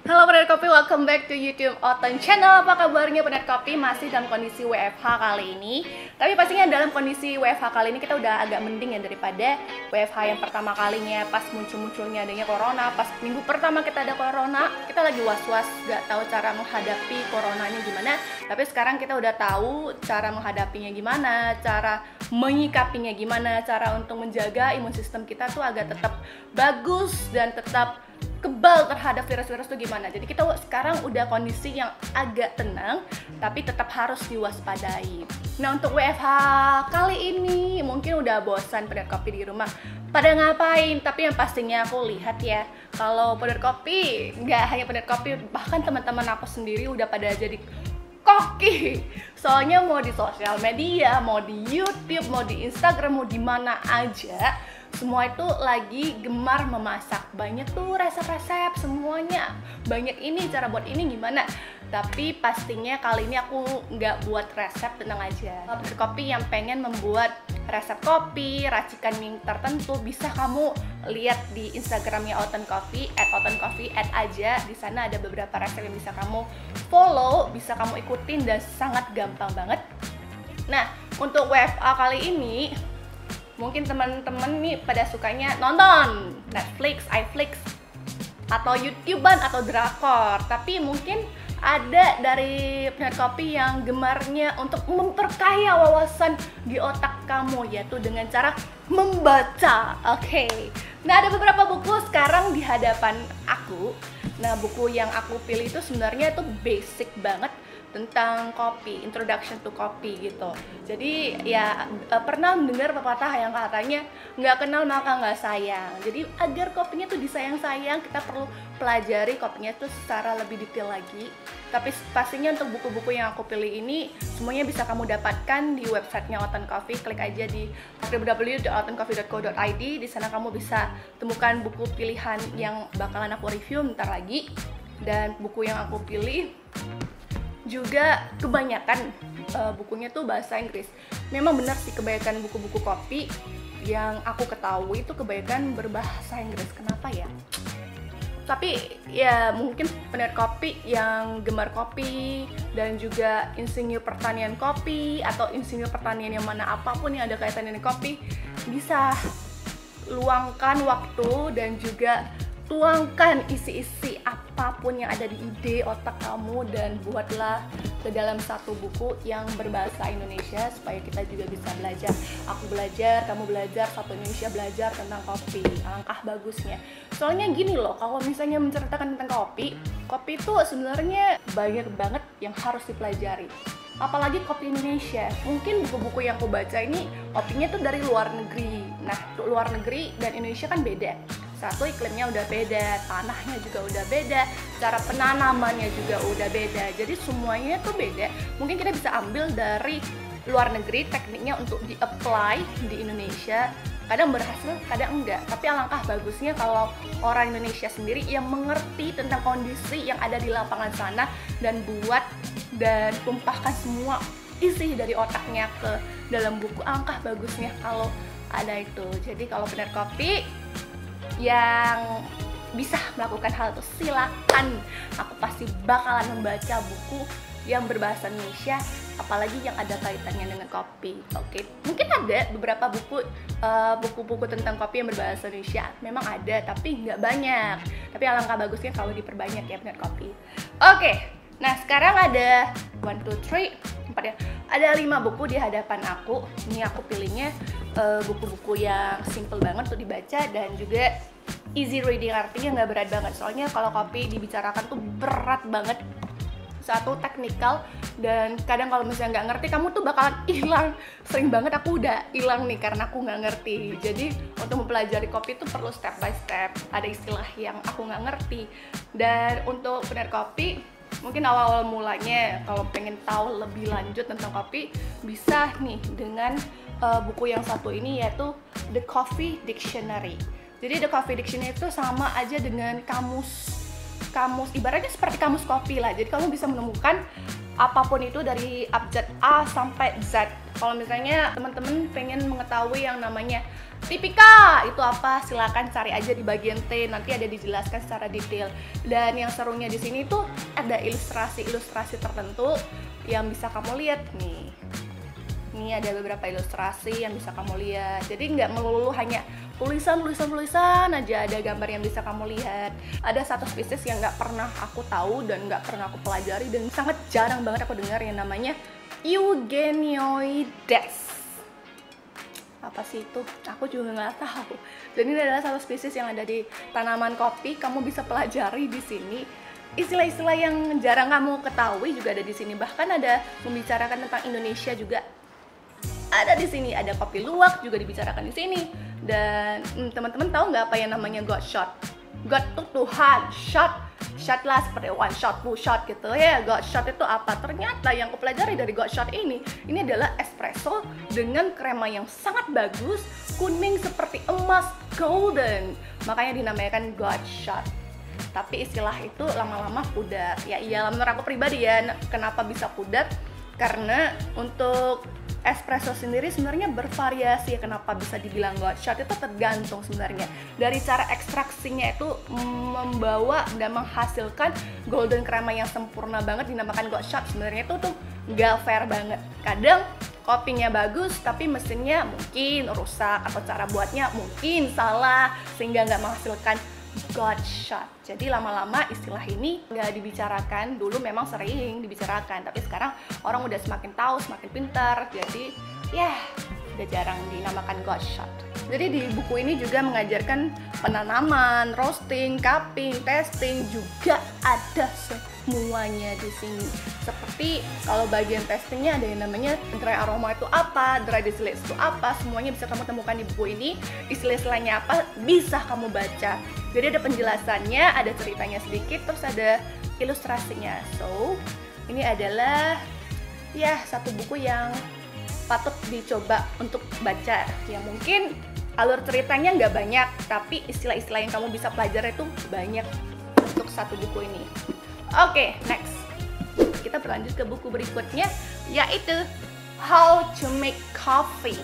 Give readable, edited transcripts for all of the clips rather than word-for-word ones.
Halo Pendengar Kopi, welcome back to YouTube Oton Channel. Apa kabarnya Pendengar Kopi? Masih dalam kondisi WFH kali ini. Tapi pastinya dalam kondisi WFH kali ini kita udah agak mending ya daripada WFH yang pertama kalinya pas muncul-munculnya adanya corona. Pas minggu pertama kita ada corona, kita lagi was-was, gak tahu cara menghadapi coronanya gimana. Tapi sekarang kita udah tahu cara menghadapinya gimana, cara menyikapinya gimana, cara untuk menjaga imun sistem kita tuh agar tetap bagus dan tetap kebal terhadap virus-virus itu gimana. Jadi kita sekarang udah kondisi yang agak tenang, tapi tetap harus diwaspadai. Nah untuk WFH kali ini mungkin udah bosan Pendengar Kopi di rumah pada ngapain, tapi yang pastinya aku lihat ya, kalau Pendengar Kopi, nggak hanya Pendengar Kopi, bahkan teman-teman aku sendiri udah pada jadi koki. Soalnya mau di sosial media, mau di YouTube, mau di Instagram, mau di mana aja, semua itu lagi gemar memasak. Banyak tuh resep-resep semuanya. Banyak ini, cara buat ini gimana. Tapi pastinya kali ini aku nggak buat resep, tenang aja. Pendengar Kopi yang pengen membuat resep kopi, racikan mie tertentu, bisa kamu lihat di Instagramnya Oton Coffee, @otoncoffee, aja. Di sana ada beberapa resep yang bisa kamu follow, bisa kamu ikutin dan sangat gampang banget. Nah, untuk WFA kali ini mungkin teman-teman nih pada sukanya nonton Netflix, iFlix, atau YouTubean atau drakor. Tapi mungkin ada dari Pendengar Kopi yang gemarnya untuk memperkaya wawasan di otak kamu, yaitu dengan cara membaca. Oke. Nah, ada beberapa buku sekarang di hadapan aku. Nah, buku yang aku pilih itu sebenarnya itu basic banget tentang kopi, introduction to kopi gitu. Jadi ya pernah mendengar pepatah yang katanya nggak kenal maka nggak sayang. Jadi agar kopinya tuh disayang-sayang, kita perlu pelajari kopinya tuh secara lebih detail lagi. Tapi pastinya untuk buku-buku yang aku pilih ini semuanya bisa kamu dapatkan di websitenya Oton Coffee. Klik aja di www.otoncoffee.co.id. Di sana kamu bisa temukan buku pilihan yang bakalan aku review bentar lagi. Dan buku yang aku pilih juga kebanyakan bukunya tuh bahasa Inggris. Memang benar sih, kebanyakan buku-buku kopi yang aku ketahui itu kebanyakan berbahasa Inggris. Kenapa ya? Tapi ya mungkin Pendengar Kopi yang gemar kopi dan juga insinyur pertanian kopi atau insinyur pertanian yang mana apapun yang ada kaitannya dengan kopi, bisa luangkan waktu dan juga tuangkan isi-isi apapun yang ada di ide otak kamu dan buatlah ke dalam satu buku yang berbahasa Indonesia supaya kita juga bisa belajar. Aku belajar, kamu belajar, satu Indonesia belajar tentang kopi. Alangkah bagusnya. Soalnya gini loh, kalau misalnya menceritakan tentang kopi itu sebenarnya banyak banget yang harus dipelajari. Apalagi kopi Indonesia. Mungkin buku-buku yang aku baca ini kopinya tuh dari luar negeri. Nah, luar negeri dan Indonesia kan beda. Satu, iklimnya udah beda, tanahnya juga udah beda, cara penanamannya juga udah beda. Jadi semuanya tuh beda. Mungkin kita bisa ambil dari luar negeri tekniknya untuk di-apply di Indonesia. Kadang berhasil, kadang enggak. Tapi alangkah bagusnya kalau orang Indonesia sendiri yang mengerti tentang kondisi yang ada di lapangan sana dan buat dan tumpahkan semua isi dari otaknya ke dalam buku. Alangkah bagusnya kalau ada itu. Jadi kalau Pendengar Kopi yang bisa melakukan hal itu, silakan. Aku pasti bakalan membaca buku yang berbahasa Indonesia, apalagi yang ada kaitannya dengan kopi. Oke, mungkin ada beberapa buku-buku tentang kopi yang berbahasa Indonesia. Memang ada, tapi nggak banyak. Tapi alangkah bagusnya kalau diperbanyak ya Pendengar Kopi. Oke, nah sekarang ada 1, 2, 3, 4 ya. Ada 5 buku di hadapan aku. Ini aku pilihnya buku-buku yang simple banget untuk dibaca dan juga easy reading, artinya nggak berat banget. Soalnya kalau kopi dibicarakan tuh berat banget. Satu, teknikal, dan kadang kalau misalnya nggak ngerti kamu tuh bakalan hilang. Sering banget aku udah hilang nih karena aku nggak ngerti. Jadi untuk mempelajari kopi itu perlu step by step. Ada istilah yang aku nggak ngerti. Dan untuk Pendengar Kopi, mungkin awal-awal mulanya kalau pengen tahu lebih lanjut tentang kopi, bisa nih dengan buku yang satu ini, yaitu The Coffee Dictionary. Jadi The Coffee Dictionary itu sama aja dengan kamus, ibaratnya seperti kamus kopi lah. Jadi kamu bisa menemukan apapun itu dari abjad A sampai Z. Kalau misalnya teman-teman pengen mengetahui yang namanya tipika itu apa, silakan cari aja di bagian T, nanti ada dijelaskan secara detail. Dan yang serunya di sini tuh ada ilustrasi tertentu yang bisa kamu lihat nih. Ini ada beberapa ilustrasi yang bisa kamu lihat. Jadi nggak melulu hanya tulisan aja, ada gambar yang bisa kamu lihat. Ada satu spesies yang nggak pernah aku tahu dan nggak pernah aku pelajari dan sangat jarang banget aku dengar, yang namanya Eugenioides. Apa sih itu? Aku juga nggak tahu. Dan ini adalah satu spesies yang ada di tanaman kopi. Kamu bisa pelajari di sini. Istilah-istilah yang jarang kamu ketahui juga ada di sini. Bahkan ada membicarakan tentang Indonesia juga ada di sini. Ada kopi luwak juga dibicarakan di sini. Dan teman-teman tahu nggak apa yang namanya God shot? God itu Tuhan, shot lah seperti one shot, two shot gitu ya. God shot itu apa? Ternyata yang aku pelajari dari God shot ini adalah espresso dengan krema yang sangat bagus, kuning seperti emas, golden. Makanya dinamakan God shot. Tapi istilah itu lama-lama pudar. Ya iya, menurut aku pribadi ya, kenapa bisa pudar? Karena untuk espresso sendiri sebenarnya bervariasi ya. Kenapa bisa dibilang God shot itu tergantung sebenarnya dari cara ekstraksinya itu membawa dan menghasilkan golden crema yang sempurna banget, dinamakan God shot. Sebenarnya itu tuh nggak fair banget. Kadang kopinya bagus tapi mesinnya mungkin rusak atau cara buatnya mungkin salah sehingga nggak menghasilkan God shot. Jadi lama-lama istilah ini nggak dibicarakan. Dulu memang sering dibicarakan, tapi sekarang orang udah semakin tahu, semakin pintar. Jadi ya udah jarang dinamakan God shot. Jadi di buku ini juga mengajarkan penanaman, roasting, cupping, testing, juga ada semuanya di sini. Seperti kalau bagian testingnya ada yang namanya dry aroma itu apa, dry distillate itu apa, semuanya bisa kamu temukan di buku ini. Istilah-istilahnya apa bisa kamu baca. Jadi ada penjelasannya, ada ceritanya sedikit, terus ada ilustrasinya. So, ini adalah ya satu buku yang patut dicoba untuk baca. Ya mungkin alur ceritanya nggak banyak, tapi istilah-istilah yang kamu bisa pelajari itu banyak untuk satu buku ini. Oke, next. Kita berlanjut ke buku berikutnya, yaitu How to Make Coffee,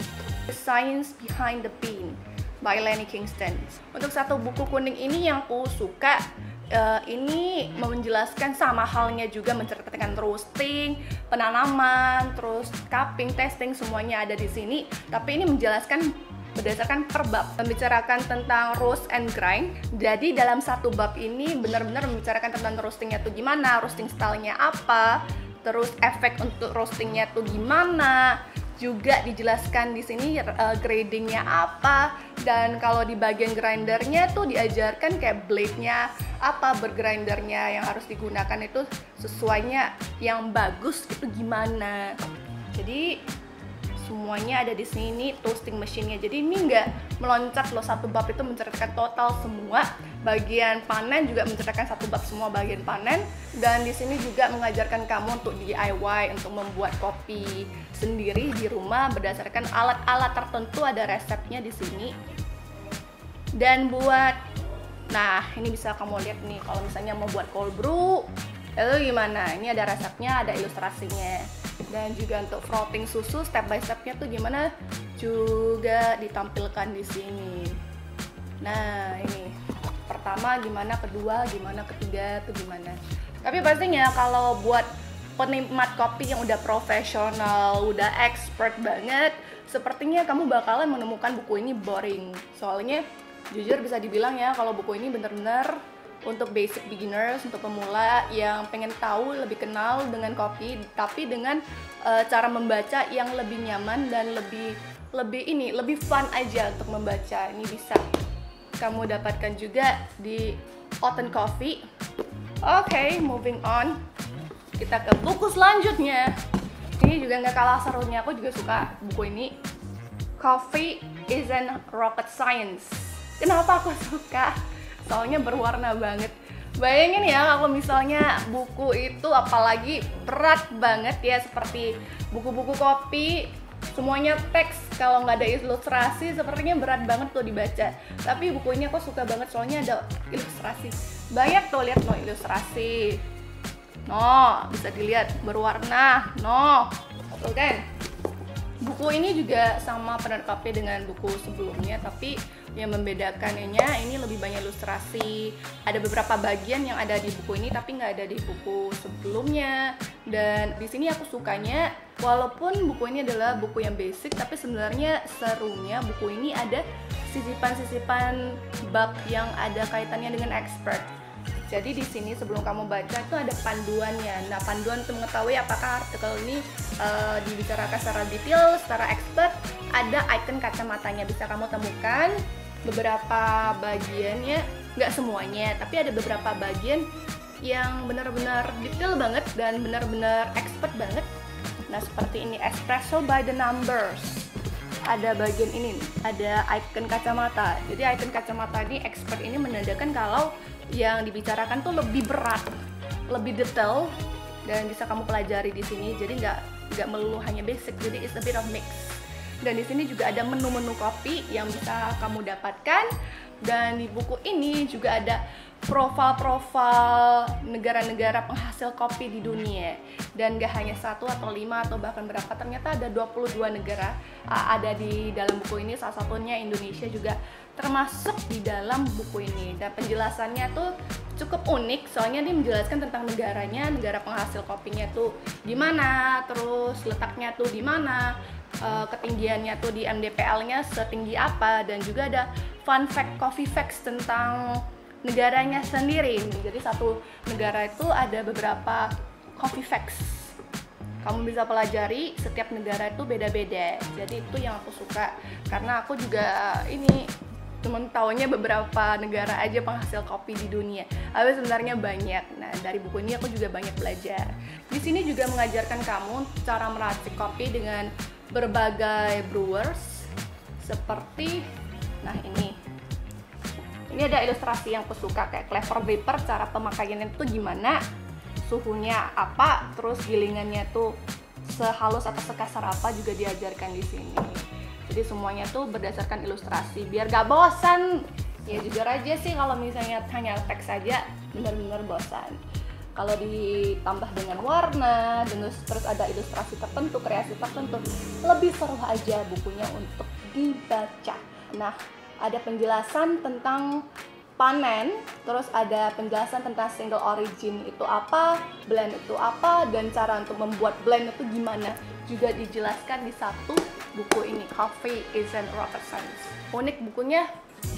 The Science Behind the Bean by Lenny Kingston. Untuk satu buku kuning ini yang aku suka, ini menjelaskan sama halnya juga menceritakan roasting, penanaman, terus cupping, testing, semuanya ada di sini. Tapi ini menjelaskan berdasarkan per bab, membicarakan tentang roast and grind. Jadi dalam satu bab ini benar-benar membicarakan tentang roastingnya tuh gimana, roasting stylenya apa, terus efek untuk roastingnya tuh gimana. Juga dijelaskan di sini gradingnya apa, dan kalau di bagian grindernya tuh diajarkan kayak blade-nya apa, bergrindernya yang harus digunakan itu sesuainya yang bagus itu gimana. Jadi semuanya ada di sini, toasting machine-nya. Jadi ini nggak meloncat loh, satu bab itu menceritakan total semua. Bagian panen juga menceritakan satu bab semua bagian panen. Dan di sini juga mengajarkan kamu untuk DIY, untuk membuat kopi sendiri di rumah berdasarkan alat-alat tertentu, ada resepnya di sini. Dan buat, nah ini bisa kamu lihat nih, kalau misalnya mau buat cold brew, itu gimana? Ini ada resepnya, ada ilustrasinya. Dan juga untuk frothing susu step by stepnya tuh gimana juga ditampilkan di sini. Nah ini pertama gimana, kedua gimana, ketiga tuh gimana. Tapi pastinya kalau buat penikmat kopi yang udah profesional, udah expert banget, sepertinya kamu bakalan menemukan buku ini boring. Soalnya jujur bisa dibilang ya, kalau buku ini bener-bener untuk basic beginners, untuk pemula yang pengen tahu, lebih kenal dengan kopi, tapi dengan cara membaca yang lebih nyaman dan lebih fun aja untuk membaca. Ini bisa kamu dapatkan juga di Oten Coffee. Oke, moving on. Kita ke buku selanjutnya. Ini juga nggak kalah serunya, aku juga suka buku ini. Coffee Isn't Rocket Science. Kenapa aku suka? Soalnya berwarna banget. Bayangin ya kalau misalnya buku itu apalagi berat banget ya, seperti buku-buku kopi semuanya teks, kalau nggak ada ilustrasi sepertinya berat banget tuh dibaca. Tapi buku ini aku suka banget soalnya ada ilustrasi. Banyak tuh, lihat loh ilustrasi. No, bisa dilihat berwarna. No, betul kan? Buku ini juga sama penerkapnya dengan buku sebelumnya, tapi yang membedakannya ini lebih banyak ilustrasi. Ada beberapa bagian yang ada di buku ini tapi nggak ada di buku sebelumnya. Dan di sini aku sukanya, walaupun buku ini adalah buku yang basic, tapi sebenarnya serunya buku ini ada sisipan-sisipan bab yang ada kaitannya dengan expert. Jadi di sini sebelum kamu baca itu ada panduannya. Nah, panduan untuk mengetahui apakah artikel ini dibicarakan secara detail, secara expert, ada icon kacamatanya bisa kamu temukan. Beberapa bagiannya, nggak semuanya, tapi ada beberapa bagian yang benar-benar detail banget dan benar-benar expert banget. Nah, seperti ini, espresso by the numbers. Ada bagian ini, ada icon kacamata. Jadi icon kacamata ini, expert ini menandakan kalau yang dibicarakan tuh lebih berat, lebih detail, dan bisa kamu pelajari di sini. Jadi nggak melulu hanya basic, jadi it's a bit of mix. Dan di sini juga ada menu-menu kopi yang bisa kamu dapatkan. Dan di buku ini juga ada profil-profil negara-negara penghasil kopi di dunia. Dan gak hanya 1 atau 5 atau bahkan berapa, ternyata ada 22 negara ada di dalam buku ini. Salah satunya Indonesia juga termasuk di dalam buku ini. Dan penjelasannya tuh cukup unik, soalnya dia menjelaskan tentang negaranya, negara penghasil kopinya tuh di mana, terus letaknya tuh di mana, ketinggiannya tuh di MDPL-nya setinggi apa, dan juga ada fun fact, coffee facts tentang negaranya sendiri. Jadi satu negara itu ada beberapa coffee facts. Kamu bisa pelajari, setiap negara itu beda-beda. Jadi itu yang aku suka, karena aku juga ini cuma taunya beberapa negara aja penghasil kopi di dunia. Tapi sebenarnya banyak. Nah, dari buku ini aku juga banyak belajar. Di sini juga mengajarkan kamu cara meracik kopi dengan berbagai brewers seperti, nah ini ada ilustrasi yang aku suka, kayak clever vapor, cara pemakaiannya itu gimana, suhunya apa, terus gilingannya tuh sehalus atau sekasar apa juga diajarkan di sini. Jadi semuanya tuh berdasarkan ilustrasi biar gak bosan. Ya jujur aja sih, kalau misalnya hanya teks saja benar-benar bosan. Kalau ditambah dengan warna, terus ada ilustrasi tertentu, kreasi tertentu, lebih seru aja bukunya untuk dibaca. Nah, ada penjelasan tentang panen, terus ada penjelasan tentang single origin itu apa, blend itu apa, dan cara untuk membuat blend itu gimana, juga dijelaskan di satu buku ini, Coffee is a Rocket Science. Unik bukunya,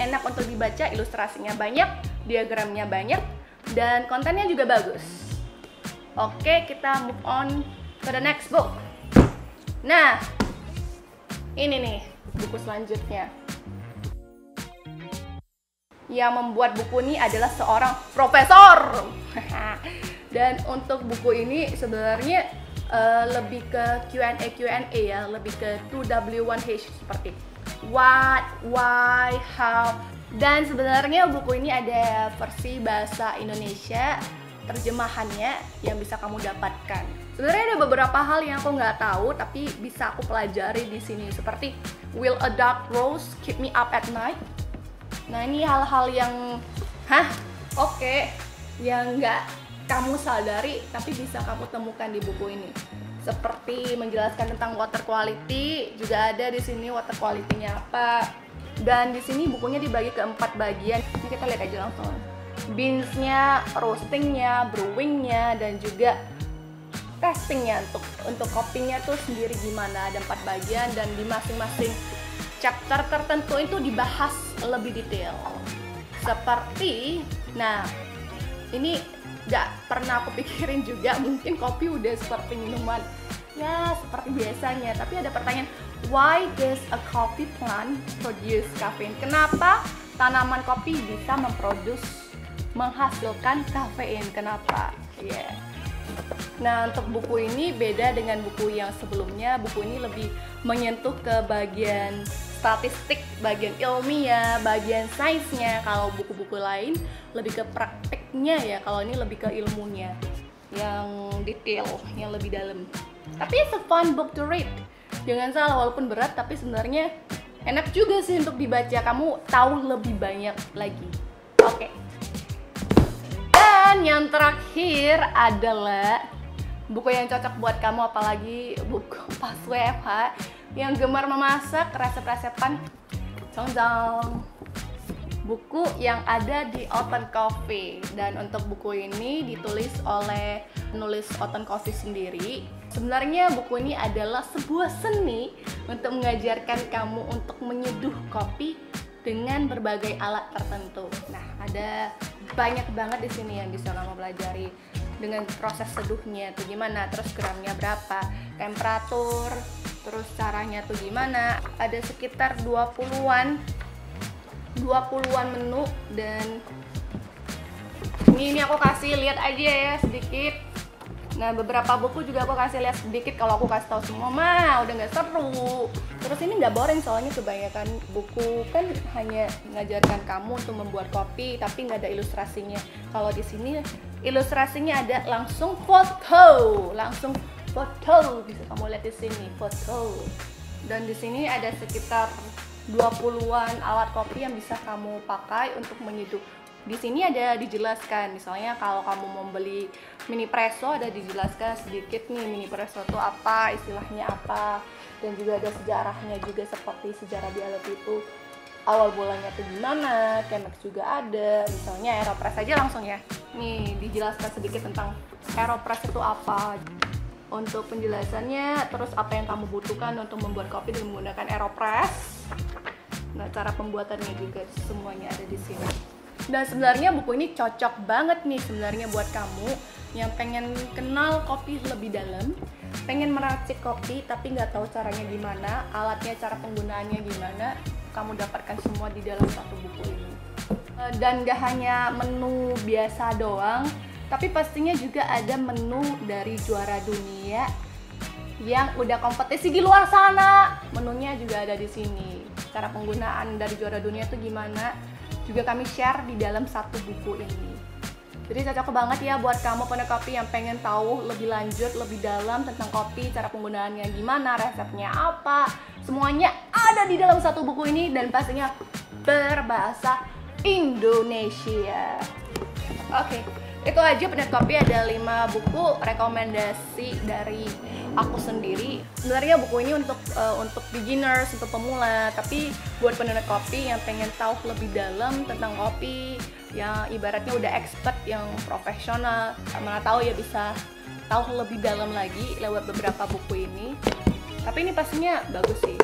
enak untuk dibaca, ilustrasinya banyak, diagramnya banyak, dan kontennya juga bagus. Oke, kita move on to the next book. Nah, ini nih buku selanjutnya. Yang membuat buku ini adalah seorang profesor. Dan untuk buku ini sebenarnya lebih ke Q&A ya, lebih ke 2W1H seperti what, why, how. Dan sebenarnya buku ini ada versi bahasa Indonesia, terjemahannya yang bisa kamu dapatkan. Sebenarnya ada beberapa hal yang aku nggak tahu tapi bisa aku pelajari di sini, seperti will a dark rose keep me up at night. Nah, ini hal-hal yang yang nggak kamu sadari tapi bisa kamu temukan di buku ini. Seperti menjelaskan tentang water quality, juga ada di sini water quality-nya apa. Dan di sini bukunya dibagi ke 4 bagian. Ini kita lihat aja langsung. Beans-nya, roasting-nya, brewing-nya, dan juga testing-nya untuk kopinya tuh sendiri gimana. Ada 4 bagian dan di masing-masing chapter tertentu itu dibahas lebih detail. Seperti, nah ini gak pernah aku pikirin juga, mungkin kopi udah seperti minuman ya seperti biasanya, tapi ada pertanyaan, why does a coffee plant produce caffeine? Kenapa tanaman kopi bisa menghasilkan kafein? Kenapa? Yeah. Nah, untuk buku ini beda dengan buku yang sebelumnya. Buku ini lebih menyentuh ke bagian statistik, bagian ilmiah, bagian sainsnya. Kalau buku-buku lain lebih ke prakteknya ya. Kalau ini lebih ke ilmunya, yang detail, yang lebih dalam. Tapi it's a fun book to read. Jangan salah, walaupun berat tapi sebenarnya enak juga sih untuk dibaca. Kamu tahu lebih banyak lagi. Oke. Dan Dan yang terakhir adalah buku yang cocok buat kamu, apalagi buku pas WFH yang gemar memasak, resep-resepan. Cong-cong, buku yang ada di Oten Coffee. Dan untuk buku ini ditulis oleh penulis Oten Coffee sendiri. Sebenarnya buku ini adalah sebuah seni untuk mengajarkan kamu untuk menyeduh kopi dengan berbagai alat tertentu. Nah, ada banyak banget di sini yang bisa kamu pelajari. Dengan proses seduhnya tuh gimana, terus gramnya berapa, temperatur, terus caranya tuh gimana. Ada sekitar 20-an menu, dan ini aku kasih lihat aja ya sedikit. Nah, beberapa buku juga aku kasih lihat sedikit. Kalau aku kasih tahu semua mah udah nggak seru. Terus ini nggak boring, soalnya kebanyakan buku kan hanya mengajarkan kamu untuk membuat kopi, tapi nggak ada ilustrasinya. Kalau di sini ilustrasinya ada langsung foto, bisa kamu lihat di sini foto. Dan di sini ada sekitar 20-an alat kopi yang bisa kamu pakai untuk menyeduh. Di sini ada dijelaskan, misalnya kalau kamu mau beli mini presso ada dijelaskan sedikit nih mini presso itu apa, istilahnya apa, dan juga ada sejarahnya juga, seperti sejarah Dialog itu awal mulanya tuh gimana. Chemex juga ada, misalnya Aeropress aja langsung ya. Nih dijelaskan sedikit tentang Aeropress itu apa. Untuk penjelasannya, terus apa yang kamu butuhkan untuk membuat kopi dengan menggunakan Aeropress. Nah, cara pembuatannya juga semuanya ada di sini. Dan sebenarnya buku ini cocok banget nih sebenarnya buat kamu yang pengen kenal kopi lebih dalam, pengen meracik kopi tapi nggak tahu caranya gimana, alatnya, cara penggunaannya gimana. Kamu dapatkan semua di dalam satu buku ini. Dan gak hanya menu biasa doang, tapi pastinya juga ada menu dari juara dunia yang udah kompetisi di luar sana. Menunya juga ada di sini. Cara penggunaan dari juara dunia itu gimana juga kami share di dalam satu buku ini. Jadi cocok banget ya buat kamu penikmat kopi yang pengen tahu lebih lanjut, lebih dalam tentang kopi, cara penggunaannya gimana, resepnya apa. Semuanya ada di dalam satu buku ini, dan pastinya berbahasa Indonesia. Oke, itu aja penikmat kopi. Ada 5 buku rekomendasi dari aku sendiri. Sebenarnya buku ini untuk beginners, untuk pemula, tapi buat penikmat kopi yang pengen tahu lebih dalam tentang kopi, yang ibaratnya udah expert, yang profesional, mana tahu ya bisa tahu lebih dalam lagi lewat beberapa buku ini. Tapi ini pastinya bagus sih,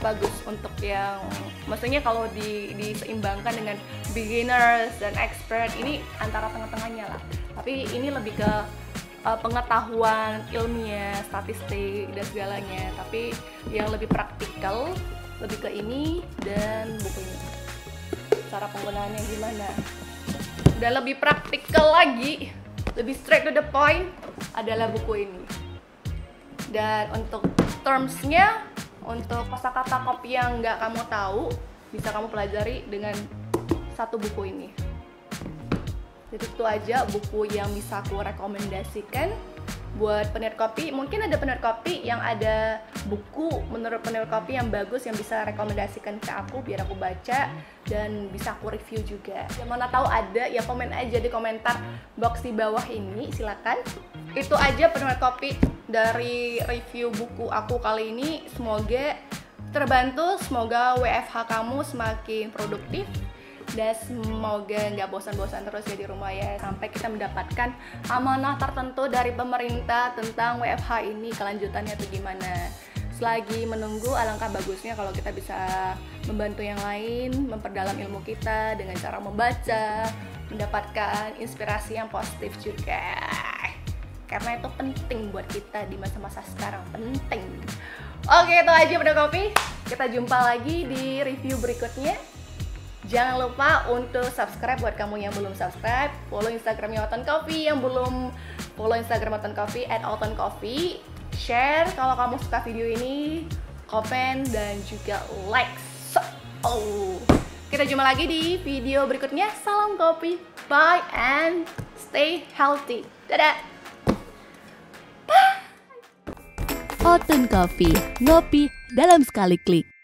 bagus untuk yang, maksudnya kalau diseimbangkan dengan beginners dan expert, ini antara tengah-tengahnya lah. Tapi ini lebih ke pengetahuan ilmiah, statistik dan segalanya, tapi yang lebih praktikal, lebih ke ini dan buku ini. Cara penggunaannya gimana? Dan lebih praktikal lagi, lebih straight to the point adalah buku ini. Dan untuk termsnya, untuk kosakata kopi yang nggak kamu tahu, bisa kamu pelajari dengan satu buku ini. Jadi itu aja buku yang bisa aku rekomendasikan buat penikmat kopi. Mungkin ada penikmat kopi yang ada buku menurut penikmat kopi yang bagus yang bisa rekomendasikan ke aku biar aku baca dan bisa aku review juga. Yang mana tahu ada, ya komen aja di komentar box di bawah ini, silakan. Itu aja penikmat kopi dari review buku aku kali ini. Semoga terbantu, semoga WFH kamu semakin produktif, dan semoga nggak bosan-bosan terus ya di rumah ya, sampai kita mendapatkan amanah tertentu dari pemerintah tentang WFH ini kelanjutannya tuh gimana. Selagi menunggu, alangkah bagusnya kalau kita bisa membantu yang lain, memperdalam ilmu kita dengan cara membaca, mendapatkan inspirasi yang positif juga, karena itu penting buat kita di masa-masa sekarang, penting. Oke, itu aja pada kopi. Kita jumpa lagi di review berikutnya. Jangan lupa untuk subscribe buat kamu yang belum subscribe, follow Instagramnya Oten Coffee yang belum follow Instagram Oten Coffee @otencoffee, share kalau kamu suka video ini, komen dan juga like. Kita jumpa lagi di video berikutnya. Salam kopi, bye and stay healthy. Dadah. Oten Coffee, ngopi dalam sekali klik.